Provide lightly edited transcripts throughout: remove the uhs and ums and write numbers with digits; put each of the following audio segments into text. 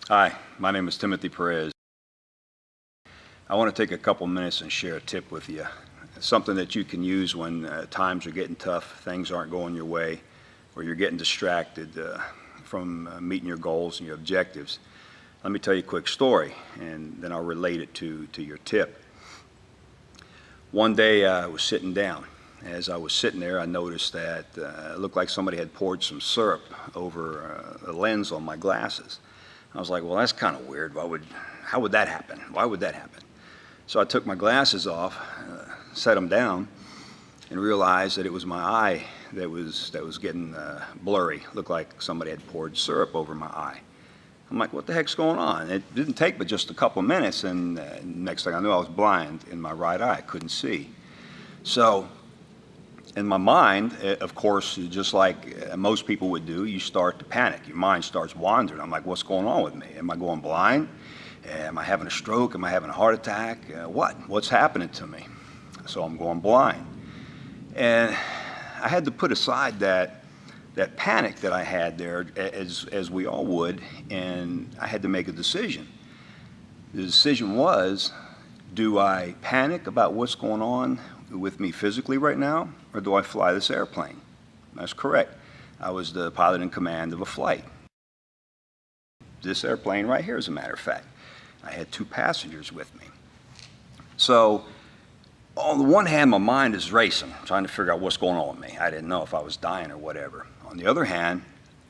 Hi, my name is Timothy Perez. I want to take a couple minutes and share a tip with you. Something that you can use when times are getting tough, things aren't going your way, or you're getting distracted from meeting your goals and your objectives. Let me tell you a quick story, and then I'll relate it to your tip. One day I was sitting down. As I was sitting there, I noticed that it looked like somebody had poured some syrup over a lens on my glasses. I was like, well, that's kind of weird. How would that happen? Why would that happen? So I took my glasses off, set them down, and realized that it was my eye that was getting blurry. Looked like somebody had poured syrup over my eye. I'm like, what the heck's going on? It didn't take but just a couple of minutes, and next thing I knew, I was blind in my right eye. I couldn't see. So in my mind, of course, just like most people would do, you start to panic. Your mind starts wandering. I'm like, what's going on with me? Am I going blind? Am I having a stroke? Am I having a heart attack? What's happening to me? So I'm going blind. And I had to put aside that panic that I had there, as we all would, and I had to make a decision. The decision was, do I panic about what's going on with me physically right now, or do I fly this airplane? That's correct. I was the pilot in command of a flight. This airplane right here, as a matter of fact. I had 2 passengers with me. So on the one hand, my mind is racing, trying to figure out what's going on with me. I didn't know if I was dying or whatever. On the other hand,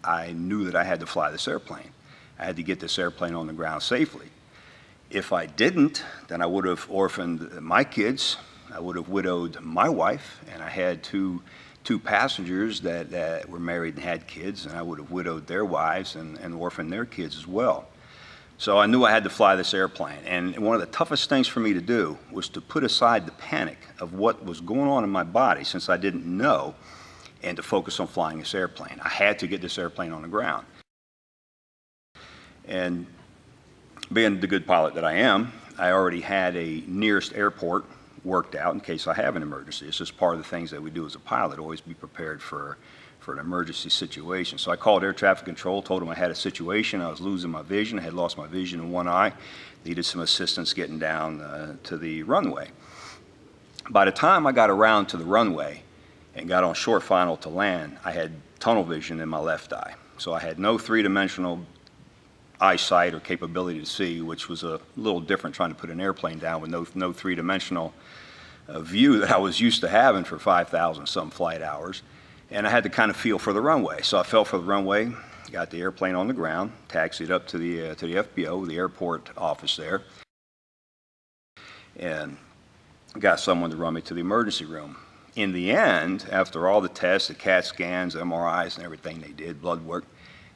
I knew that I had to fly this airplane. I had to get this airplane on the ground safely. If I didn't, then I would have orphaned my kids, I would have widowed my wife, and I had two passengers that were married and had kids, and I would have widowed their wives and orphaned their kids as well. So I knew I had to fly this airplane, and one of the toughest things for me to do was to put aside the panic of what was going on in my body, since I didn't know, and to focus on flying this airplane. I had to get this airplane on the ground. And being the good pilot that I am, I already had a nearest airport worked out in case I have an emergency. It's just part of the things that we do as a pilot, always be prepared for an emergency situation. So I called air traffic control, told them I had a situation, I was losing my vision, I had lost my vision in one eye, needed some assistance getting down to the runway. By the time I got around to the runway and got on short final to land, I had tunnel vision in my left eye. So I had no three-dimensional eyesight or capability to see, which was a little different trying to put an airplane down with no three-dimensional view that I was used to having for 5,000 some flight hours. And I had to kind of feel for the runway. So I felt for the runway, got the airplane on the ground, taxied up to the FBO, the airport office there, and got someone to run me to the emergency room. In the end, after all the tests, the CAT scans, MRIs, and everything they did, blood work,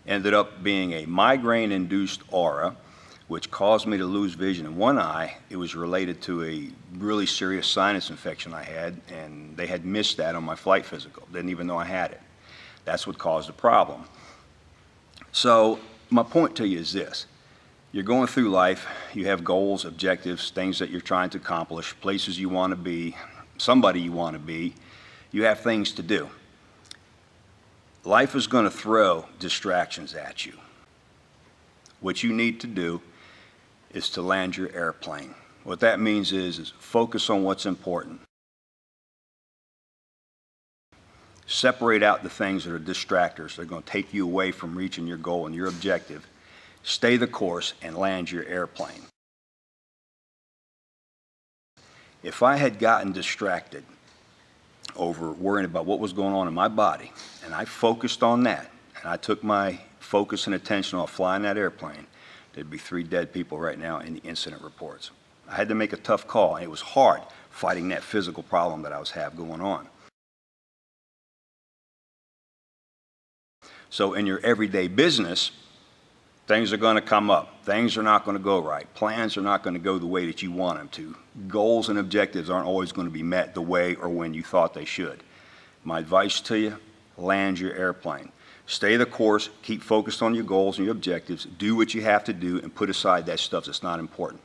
ended up being a migraine-induced aura, which caused me to lose vision in one eye. It was related to a really serious sinus infection I had, and they had missed that on my flight physical. Didn't even know I had it. That's what caused the problem. So my point to you is this. You're going through life, you have goals, objectives, things that you're trying to accomplish, places you want to be, somebody you want to be. You have things to do. Life is going to throw distractions at you. What you need to do is to land your airplane. What that means is focus on what's important. Separate out the things that are distractors. They're going to take you away from reaching your goal and your objective. Stay the course and land your airplane. If I had gotten distracted over worrying about what was going on in my body, and I focused on that, and I took my focus and attention off flying that airplane, there'd be 3 dead people right now in the incident reports. I had to make a tough call, and it was hard fighting that physical problem that I was having going on. So in your everyday business, things are going to come up. Things are not going to go right. Plans are not going to go the way that you want them to. Goals and objectives aren't always going to be met the way or when you thought they should. My advice to you, land your airplane. Stay the course, keep focused on your goals and your objectives, do what you have to do, and put aside that stuff that's not important.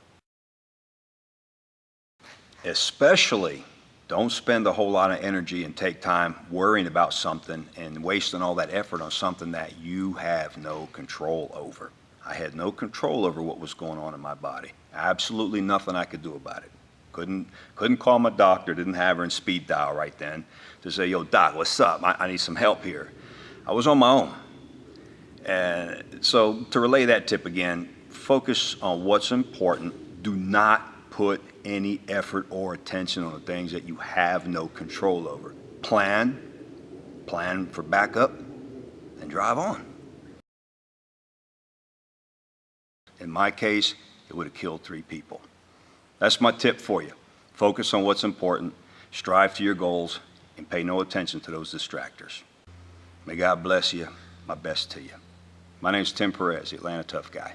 Especially, don't spend a whole lot of energy and take time worrying about something and wasting all that effort on something that you have no control over. I had no control over what was going on in my body. Absolutely nothing I could do about it. Couldn't call my doctor, didn't have her in speed dial right then to say, yo, doc, what's up? I need some help here. I was on my own. And so to relay that tip again, focus on what's important. Do not put any effort or attention on the things that you have no control over. Plan for backup, and drive on. In my case, it would have killed 3 people. That's my tip for you. Focus on what's important, strive to your goals, and pay no attention to those distractors. May God bless you. My best to you. My name is Tim Perez, the Atlanta Tough Guy.